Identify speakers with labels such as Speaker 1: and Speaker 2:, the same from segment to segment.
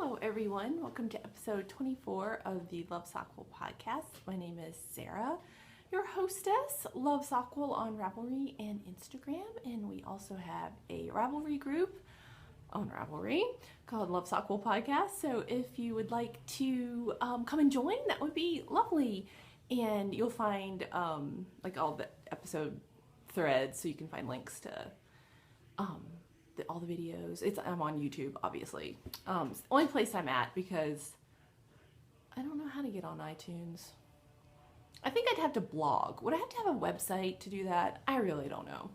Speaker 1: Hello everyone, welcome to episode 24 of the Love Sockwool podcast. My name is Sarah, your hostess, Love Sockwool on Ravelry and Instagram, and we also have a Ravelry group on Ravelry called Love Sockwool Podcast. So if you would like to come and join, that would be lovely. And you'll find like all the episode threads, so you can find links to all the videos. I'm on YouTube, obviously. It's the only place I'm at because I don't know how to get on iTunes. I think I'd have to blog. Would I have to have a website to do that? I really don't know.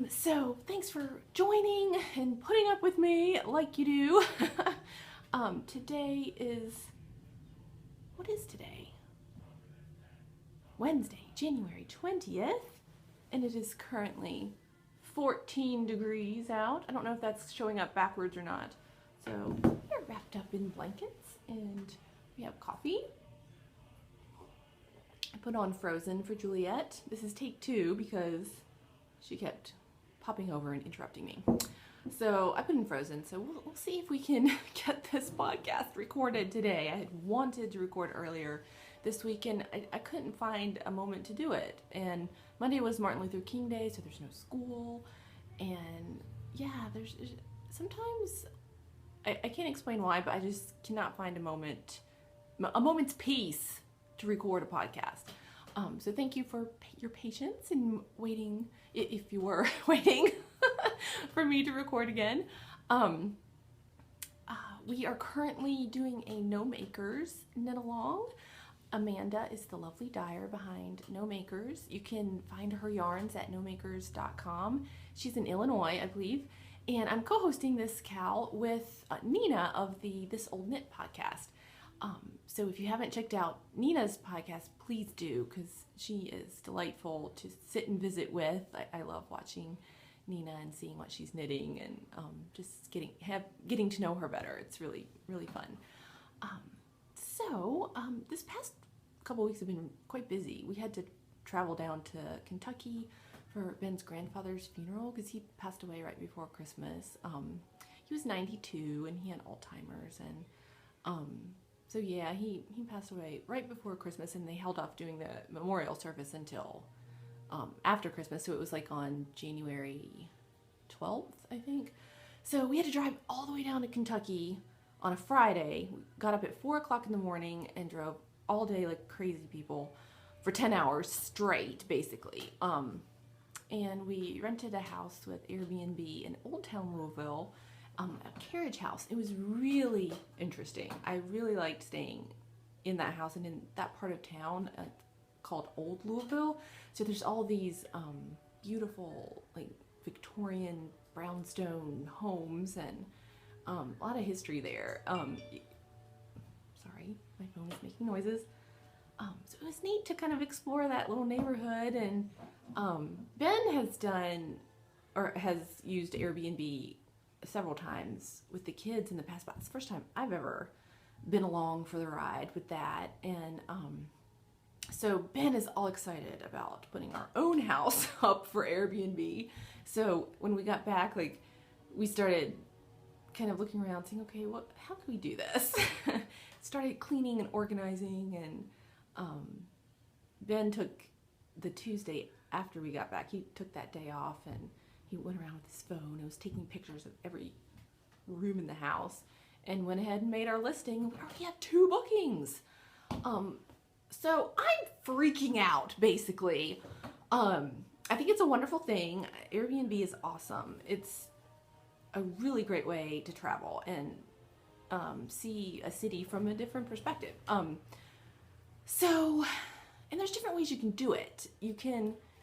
Speaker 1: So thanks for joining and putting up with me like you do. Today is, what is today? Wednesday, January 20th, and it is currently 14 degrees out. I don't know if that's showing up backwards or not. So we're wrapped up in blankets and we have coffee. I put on Frozen for Juliet. This is take 2 because she kept popping over and interrupting me. So I put in Frozen. So we'll see if we can get this podcast recorded today. I had wanted to record earlier this week and I couldn't find a moment to do it. And Monday was Martin Luther King Day, so there's no school. And yeah, there's sometimes, I can't explain why, but I just cannot find a moment's peace to record a podcast. So thank you for your patience in waiting, if you were waiting for me to record again. We are currently doing a No Makers knit along. Amanda is the lovely dyer behind No Makers. You can find her yarns at nomakers.com. She's in Illinois, I believe. And I'm co-hosting this Cal with Nina of the This Old Knit podcast. So if you haven't checked out Nina's podcast, please do, because she is delightful to sit and visit with. I love watching Nina and seeing what she's knitting and just getting to know her better. It's really, really fun. So this past couple weeks have been quite busy. We had to travel down to Kentucky for Ben's grandfather's funeral because he passed away right before Christmas. He was 92 and he had Alzheimer's, and so yeah, he passed away right before Christmas, and they held off doing the memorial service until after Christmas, so it was like on January 12th, I think. So we had to drive all the way down to Kentucky on a Friday. We got up at 4 o'clock in the morning and drove all day like crazy people for 10 hours straight, basically. And we rented a house with Airbnb in Old Town Louisville, a carriage house. It was really interesting. I really liked staying in that house and in that part of town called Old Louisville. So there's all these beautiful like Victorian brownstone homes and a lot of history there. Sorry, my phone is making noises. So it was neat to kind of explore that little neighborhood, and Ben has used Airbnb several times with the kids in the past, but it's the first time I've ever been along for the ride with that. And so Ben is all excited about putting our own house up for Airbnb. So when we got back, like, we started kind of looking around saying, okay, how can we do this? Started cleaning and organizing, and Ben took the Tuesday after we got back, he took that day off and he went around with his phone and was taking pictures of every room in the house and went ahead and made our listing. We already have 2 bookings. So I'm freaking out, basically. I think it's a wonderful thing. Airbnb is awesome. It's a really great way to travel and see a city from a different perspective. And there's different ways you can do it. You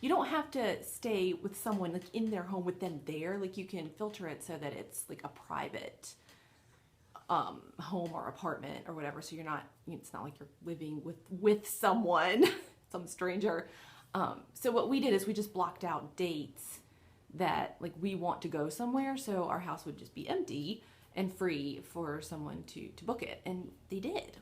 Speaker 1: don't have to stay with someone like in their home with them there. Like, you can filter it so that it's like a private home or apartment or whatever. So it's not like you're living with someone, some stranger. So what we did is we just blocked out dates that like we want to go somewhere, so our house would just be empty and free for someone to book it, and they did.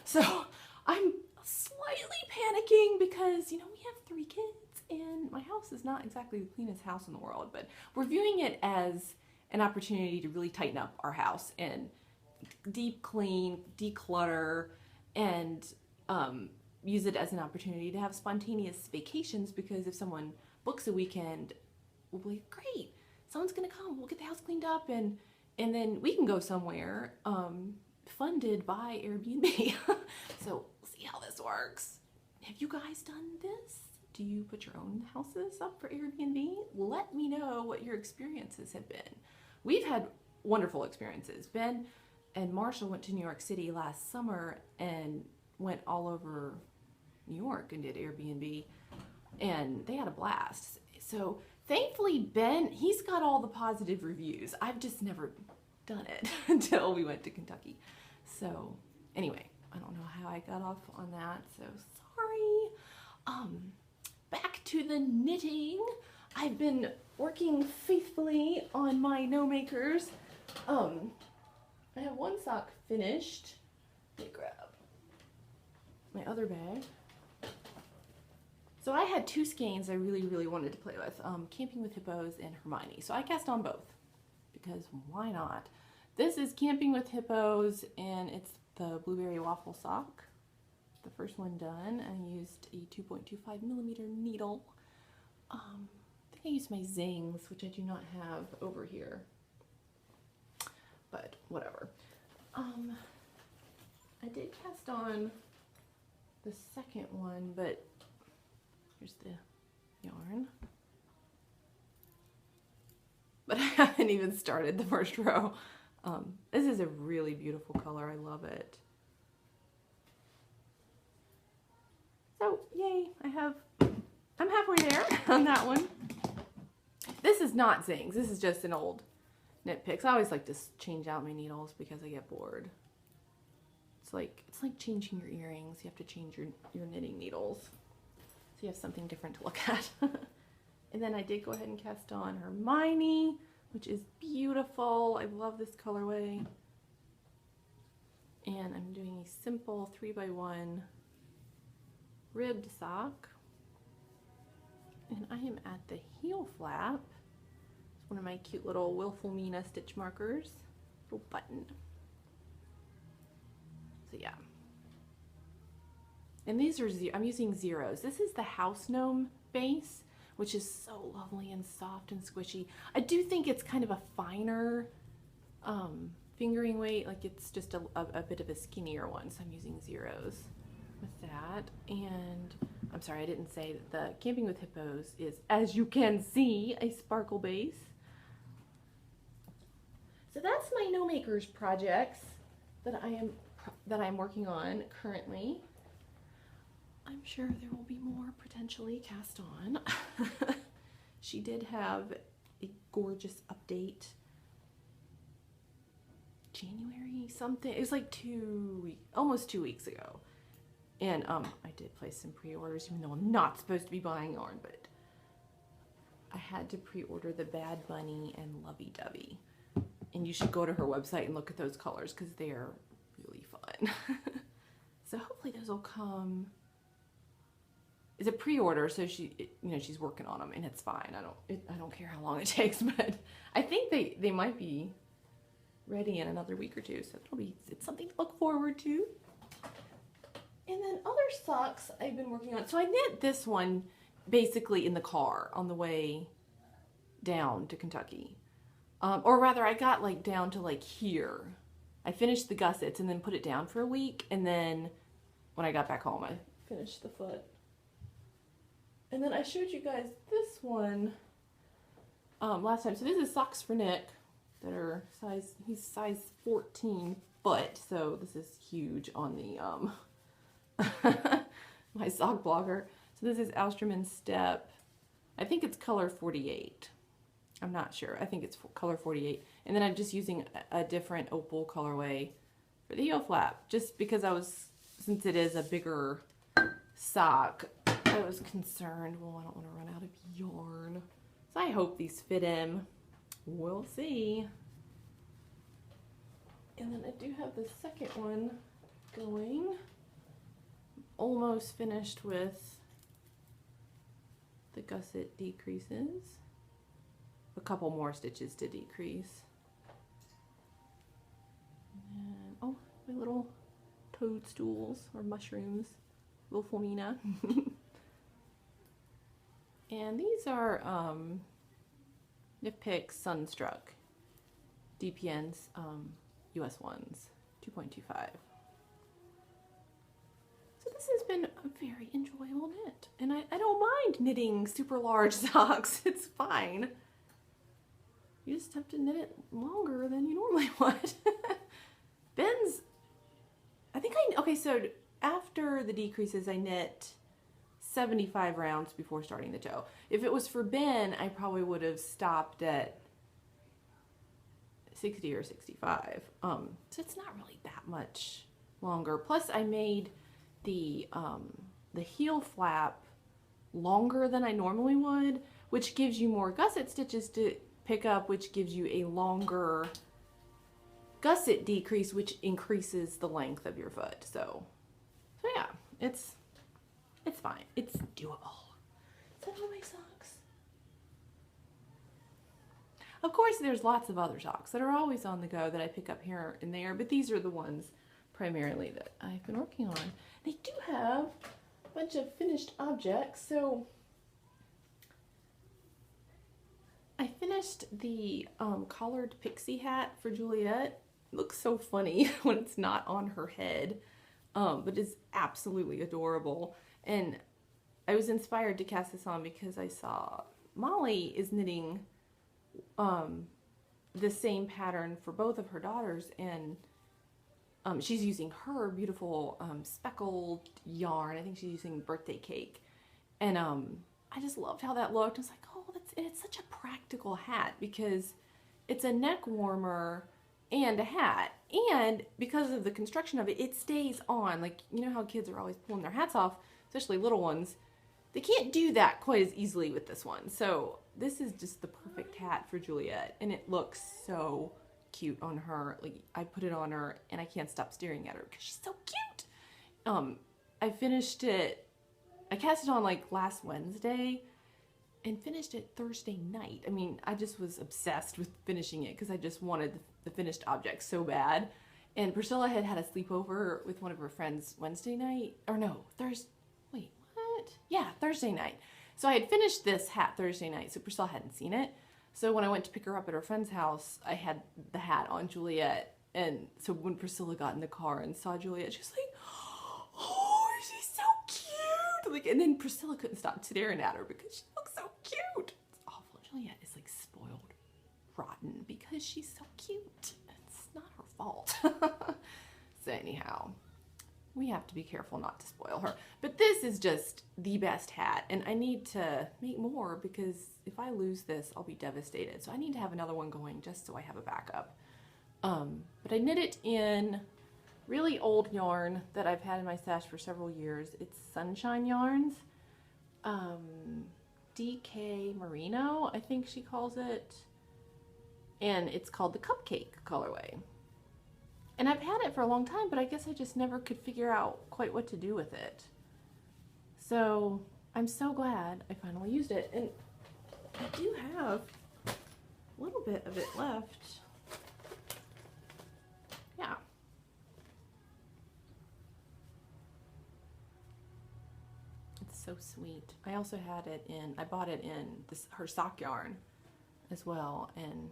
Speaker 1: So I'm slightly panicking because, we have 3 kids and my house is not exactly the cleanest house in the world, but we're viewing it as an opportunity to really tighten up our house and deep clean, declutter, and use it as an opportunity to have spontaneous vacations, because if someone books a weekend, we'll be like, great, someone's gonna come, we'll get the house cleaned up, and then we can go somewhere funded by Airbnb. So we'll see how this works. Have you guys done this? Do you put your own houses up for Airbnb? Let me know what your experiences have been. We've had wonderful experiences. Ben and Marshall went to New York City last summer and went all over New York and did Airbnb, and they had a blast. So thankfully Ben, he's got all the positive reviews. I've just never done it until we went to Kentucky. So anyway, I don't know how I got off on that, so sorry. Back to the knitting. I've been working faithfully on my No Makers. I have one sock finished. Let me grab my other bag. So I had two skeins I really wanted to play with, Camping with Hippos and Hermione. So I cast on both, because why not? This is Camping with Hippos, and it's the blueberry waffle sock. The first one done. I used a 2.25 millimeter needle. I think I used my Zings, which I do not have over here, but whatever. I did cast on the second one, but here's the yarn. But I haven't even started the first row. This is a really beautiful color. I love it. So yay, I'm halfway there on that one. This is not Zings. This is just an old Knit Picks. I always like to change out my needles because I get bored. It's like changing your earrings. You have to change your knitting needles, so you have something different to look at. And then I did go ahead and cast on Hermione, which is beautiful. I love this colorway. And I'm doing a simple 3x1 ribbed sock. And I am at the heel flap. It's one of my cute little Wilhelmina stitch markers. Little button. So yeah. And these are, I'm using zeros. This is the House Gnome base, which is so lovely and soft and squishy. I do think it's kind of a finer fingering weight, like it's just a bit of a skinnier one, so I'm using zeros with that. And I'm sorry, I didn't say that the Camping with Hippos is, as you can see, a sparkle base. So that's my No Makers projects that I'm working on currently. I'm sure there will be more potentially cast on. She did have a gorgeous update. January something. It was like almost 2 weeks ago. And I did place some pre-orders, even though I'm not supposed to be buying yarn, but I had to pre-order the Bad Bunny and Lovey Dovey. And you should go to her website and look at those colors because they are really fun. So hopefully those will come. It's a pre-order, so she's working on them, and it's fine. I don't care how long it takes, but I think they might be ready in another week or two, so it's something to look forward to. And then other socks I've been working on. So I knit this one basically in the car on the way down to Kentucky. Or rather, I got like down to like here. I finished the gussets and then put it down for a week. And then when I got back home, I finished the foot. And then I showed you guys this one last time. So this is socks for Nick that are he's size 14 foot. So this is huge on the, my sock blogger. So this is Alstrom Step. I think it's color 48. I'm not sure. I think it's color 48. And then I'm just using a different opal colorway for the heel flap, just because since it is a bigger sock, I was concerned, well, I don't want to run out of yarn. So I hope these fit in. We'll see. And then I do have the second one going. Almost finished with the gusset decreases. A couple more stitches to decrease. And little toadstools or mushrooms, little Flamina. And these are Nifpix Sunstruck DPNs, US ones, 2.25. So this has been a very enjoyable knit, and I don't mind knitting super large socks. It's fine. You just have to knit it longer than you normally would. Ben's, okay, so after the decreases, I knit 75 rounds before starting the toe. If it was for Ben, I probably would have stopped at 60 or 65. So it's not really that much longer. Plus I made the heel flap longer than I normally would, which gives you more gusset stitches to pick up, which gives you a longer gusset decrease, which increases the length of your foot. So yeah, it's fine. It's doable. Is that all my socks? Of course, there's lots of other socks that are always on the go that I pick up here and there, but these are the ones primarily that I've been working on. They do have a bunch of finished objects. So I finished the collared pixie hat for Juliet. It looks so funny when it's not on her head, but it's absolutely adorable. And I was inspired to cast this on because I saw Molly is knitting the same pattern for both of her daughters, and she's using her beautiful speckled yarn. I think she's using Birthday Cake, and I just loved how that looked. I was like, oh, it's such a practical hat because it's a neck warmer and a hat, and because of the construction of it, it stays on. Like, you know how kids are always pulling their hats off, especially little ones. They can't do that quite as easily with this one. So this is just the perfect hat for Juliet, and it looks so cute on her. Like, I put it on her and I can't stop staring at her because she's so cute. I finished it, I cast it on like last Wednesday and finished it Thursday night. I mean, I just was obsessed with finishing it because I just wanted the finished object so bad. And Priscilla had a sleepover with one of her friends Wednesday night, or no, Thursday night. So I had finished this hat Thursday night, so Priscilla hadn't seen it. So when I went to pick her up at her friend's house, I had the hat on Juliet. And so when Priscilla got in the car and saw Juliet, she was like, oh, she's so cute. Like, and then Priscilla couldn't stop staring at her because she looks so cute. It's awful. Juliet is like spoiled rotten because she's so cute. It's not her fault. So anyhow, we have to be careful not to spoil her. But this is just the best hat, and I need to make more because if I lose this, I'll be devastated. So I need to have another one going just so I have a backup. But I knit it in really old yarn that I've had in my stash for several years. It's Sunshine Yarns. DK Merino, I think she calls it. And it's called the Cupcake colorway. And I've had it for a long time, but I guess I just never could figure out quite what to do with it. So I'm so glad I finally used it. And I do have a little bit of it left. Yeah. It's so sweet. I also had it in, I bought it in her sock yarn as well. And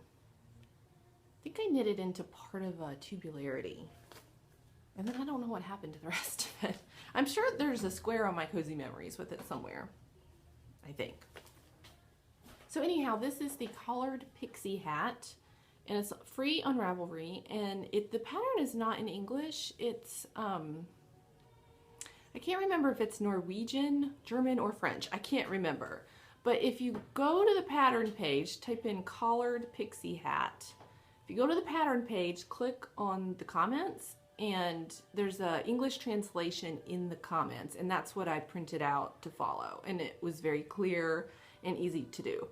Speaker 1: I think I knit it into part of a tubularity, and then I don't know what happened to the rest of it. I'm sure there's a square on my Cozy Memories with it somewhere, I think. So anyhow, this is the collared pixie hat, and it's free on Ravelry, and the pattern is not in English. It's, I can't remember if it's Norwegian, German, or French. I can't remember. But if you go to the pattern page, type in collared pixie hat. If you go to the pattern page, click on the comments, and there's an English translation in the comments, and that's what I printed out to follow, and it was very clear and easy to do.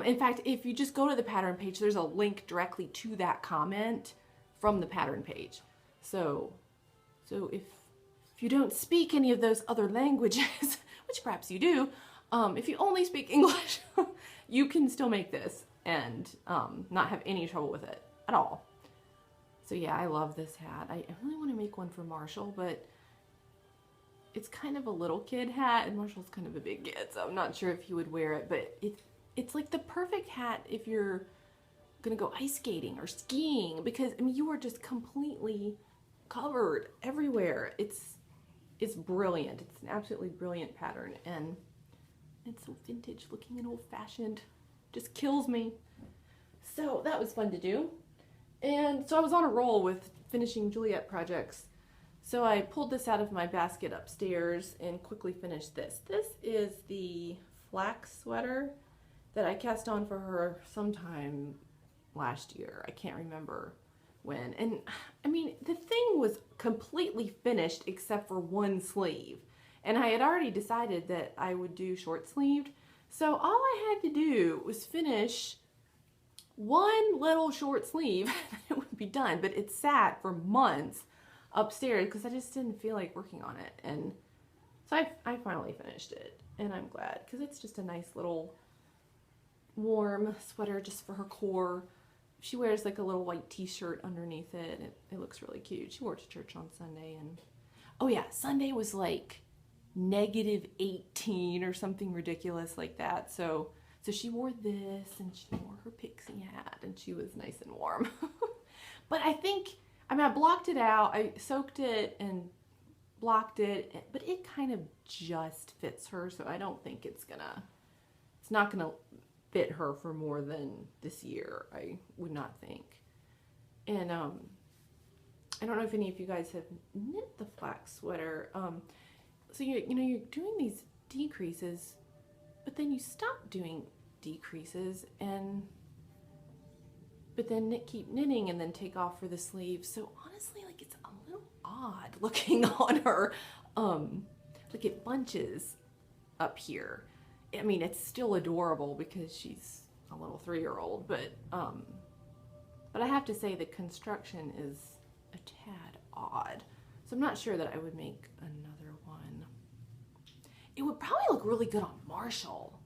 Speaker 1: In fact, if you just go to the pattern page, there's a link directly to that comment from the pattern page. So if you don't speak any of those other languages, which perhaps you do, if you only speak English, you can still make this and not have any trouble with it at all. So yeah, I love this hat. I really want to make one for Marshall, but it's kind of a little kid hat, and Marshall's kind of a big kid, so I'm not sure if he would wear it, but it's like the perfect hat if you're gonna go ice skating or skiing, because I mean you are just completely covered everywhere. It's brilliant. It's an absolutely brilliant pattern, and it's so vintage looking and old-fashioned. Just kills me. So that was fun to do. And so I was on a roll with finishing Juliet projects. So I pulled this out of my basket upstairs and quickly finished this. This is the flax sweater that I cast on for her sometime last year. I can't remember when. And I mean, the thing was completely finished except for one sleeve. And I had already decided that I would do short sleeved. So all I had to do was finish one little short sleeve and it would be done. But it sat for months upstairs because I just didn't feel like working on it. And so I finally finished it, and I'm glad because it's just a nice little warm sweater just for her core. She wears like a little white t-shirt underneath it. It looks really cute. She wore it to church on Sunday, and oh yeah, Sunday was like -18 or something ridiculous like that. So she wore this, and she wore her pixie hat, and she was nice and warm. But I mean, I blocked it out. I soaked it and blocked it, but it kind of just fits her, so I don't think it's not gonna fit her for more than this year. I would not think. And I don't know if any of you guys have knit the flax sweater. So you're doing these decreases, but then you stop doing decreases, but then keep knitting and then take off for the sleeve. So honestly, like, it's a little odd looking on her. Like, it bunches up here. I mean, it's still adorable because she's a little 3-year-old, but I have to say the construction is a tad odd. So I'm not sure that I would make another one. It would probably look really good on Marshall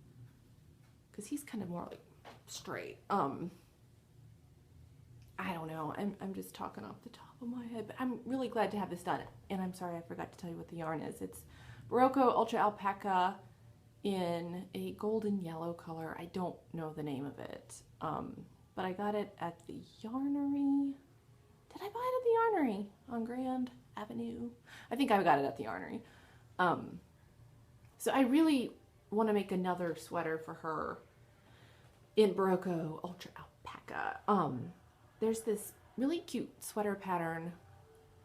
Speaker 1: because he's kind of more like straight. I don't know. I'm just talking off the top of my head, but I'm really glad to have this done. And I'm sorry I forgot to tell you what the yarn is. It's Berroco Ultra Alpaca in a golden yellow color. I don't know the name of it, but I got it at the Yarnery. Did I buy it at the Yarnery on Grand Avenue? I think I got it at the Yarnery. So I really want to make another sweater for her in Berroco Ultra Alpaca. There's this really cute sweater pattern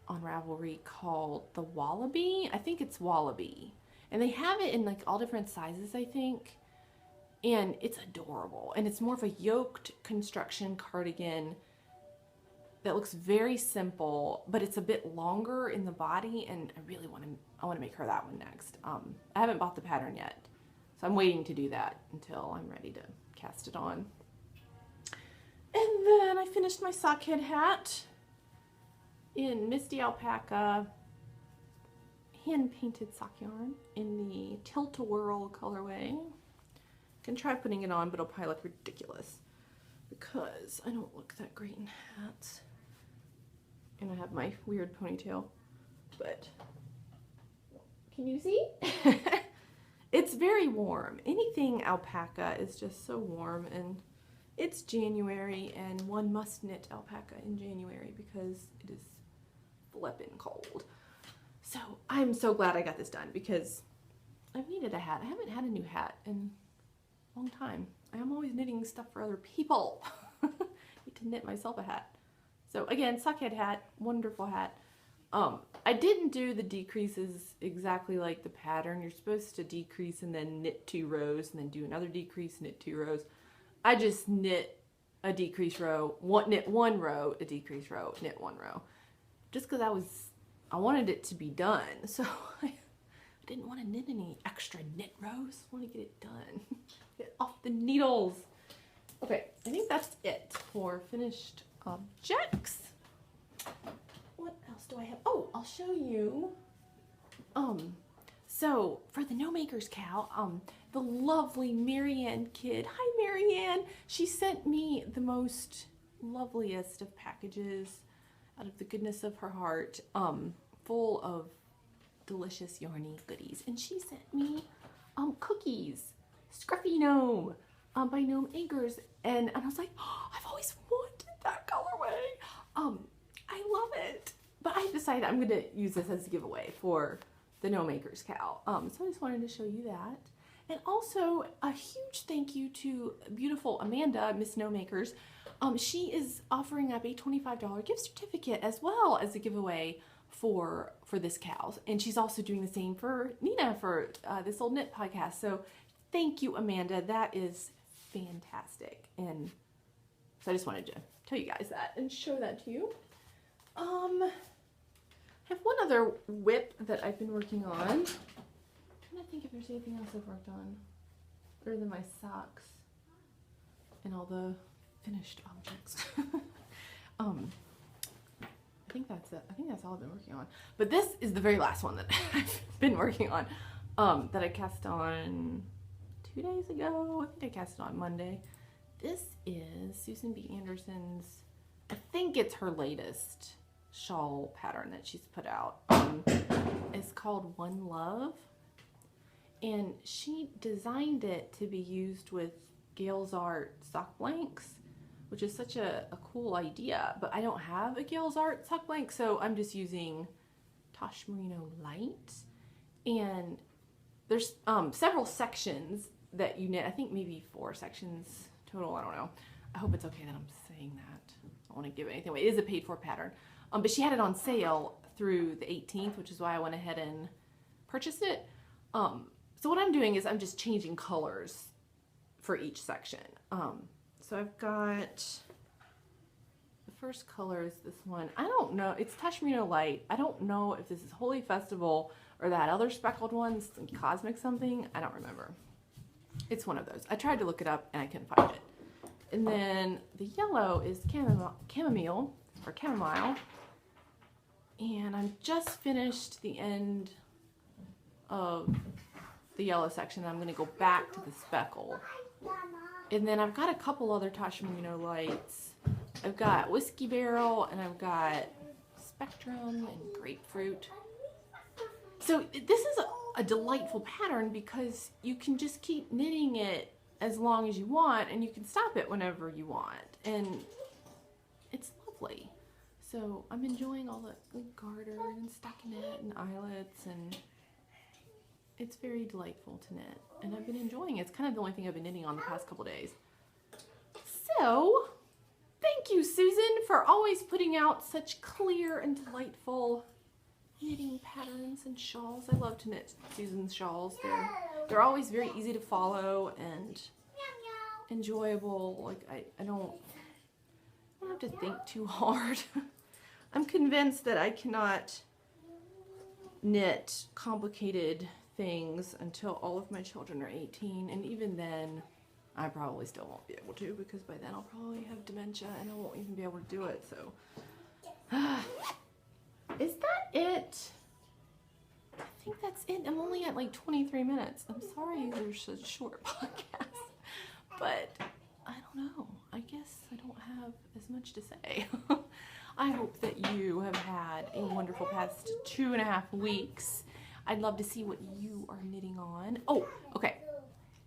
Speaker 1: on Ravelry called the Wallaby. I think it's Wallaby. And they have it in like all different sizes, I think. And it's adorable. And it's more of a yoked construction cardigan that looks very simple, but it's a bit longer in the body. And I want to make her that one next. I haven't bought the pattern yet, so I'm waiting to do that until I'm ready to cast it on. And then I finished my sockhead hat in Misty Alpaca hand-painted sock yarn in the Tilt-A-Whirl colorway. Can try putting it on, but it'll probably look ridiculous because I don't look that great in hats. And I have my weird ponytail, but can you see? It's very warm. Anything alpaca is just so warm, and it's January, and one must knit alpaca in January because it is flippin' cold. So I'm so glad I got this done because I've needed a hat. I haven't had a new hat in a long time. I am always knitting stuff for other people. I need to knit myself a hat. So again, sockhead hat, wonderful hat. I didn't do the decreases exactly like the pattern. You're supposed to decrease and then knit 2 rows and then do another decrease, knit 2 rows. I just knit a decrease row, knit 1 row, a decrease row, knit 1 row. Just because I wanted it to be done. So I didn't want to knit any extra knit rows. I want to get it done. Get off the needles. Okay, I think that's it for finished objects. What else do I have? Oh, I'll show you. So for the No Makers Cow, the lovely Marianne Kidd. Hi, Marianne. She sent me the most loveliest of packages. out of the goodness of her heart, full of delicious yarny goodies. And she sent me cookies, Scruffy Gnome, by Gnome Acres, and I was like, oh, I've always wanted that colorway. I love it. But I decided I'm gonna use this as a giveaway for the Gnome Acres cow. So I just wanted to show you that. And also a huge thank you to beautiful Amanda, Miss Gnome Acres. She is offering up a $25 gift certificate as well as a giveaway for this cow. And she's also doing the same for Nina for This Old Knit podcast. So thank you, Amanda. That is fantastic. And so I just wanted to tell you guys that and show that to you. I have one other whip that I've been working on. I'm trying to think if there's anything else I've worked on other than my socks and all the finished objects. I think that's it. I think that's all I've been working on. But this is the very last one that I've been working on, that I cast on 2 days ago. I think I cast it on Monday. This is Susan B. Anderson's, I think it's her latest shawl pattern that she's put out. It's called One Love. And she designed it to be used with Gales Art sock blanks, which is such a cool idea. But I don't have a Gales Art sock blank, so I'm just using Tosh Merino Light. And there's several sections that you knit. I think maybe 4 sections total. I don't know. I hope it's okay that I'm saying that. I don't want to give anything away. It is a paid for pattern. But she had it on sale through the 18th, which is why I went ahead and purchased it. So what I'm doing is I'm just changing colors for each section. So I've got, the first color is this one. I don't know, it's Tosh Merino Light. I don't know if this is Holy Festival or that other speckled one, Cosmic something. I don't remember. It's one of those. I tried to look it up and I couldn't find it. And then the yellow is chamomile, or chamomile. And I'm just finished the end of the yellow section. I'm gonna go back to the speckle. And then I've got a couple other Tosh Merino Lights. I've got Whiskey Barrel and I've got Spectrum and Grapefruit. So this is a delightful pattern because you can just keep knitting it as long as you want and you can stop it whenever you want. And it's lovely. So I'm enjoying all the garter and stockinette and eyelets, and it's very delightful to knit. And I've been enjoying it. It's kind of the only thing I've been knitting on the past couple days. So thank you, Susan, for always putting out such clear and delightful knitting patterns and shawls. I love to knit Susan's shawls. They're always very easy to follow and enjoyable. Like I don't have to think too hard. I'm convinced that I cannot knit complicated things until all of my children are 18, and even then I probably still won't be able to, because by then I'll probably have dementia and I won't even be able to do it. So is that it? I think that's it. I'm only at like 23 minutes. I'm sorry there's such a short podcast, but I don't know. I guess I don't have as much to say. I hope that you have had a wonderful past 2.5 weeks. I'd love to see what you are knitting on. Oh, okay.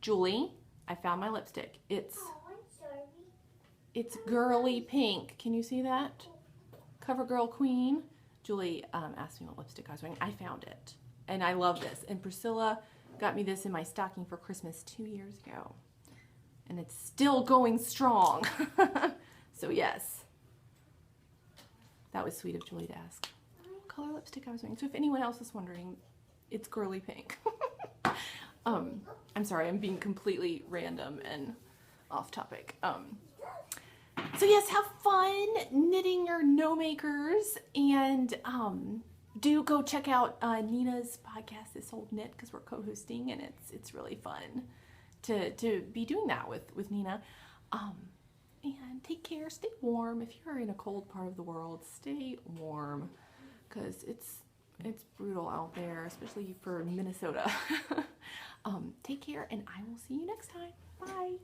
Speaker 1: Julie, I found my lipstick. It's girly pink. Can you see that? CoverGirl Queen. Julie asked me what lipstick I was wearing. I found it. And I love this. And Priscilla got me this in my stocking for Christmas 2 years ago. And it's still going strong. So yes. That was sweet of Julie to ask what color lipstick I was wearing. So if anyone else is wondering, it's girly pink. I'm sorry, I'm being completely random and off topic. So yes, have fun knitting your Gnome Acres, and do go check out Nina's podcast, This Old Knit, because we're co-hosting, and it's really fun to be doing that with Nina. And take care, stay warm. If you're in a cold part of the world, stay warm, because it's brutal out there, especially for Minnesota. Take care, and I will see you next time. Bye.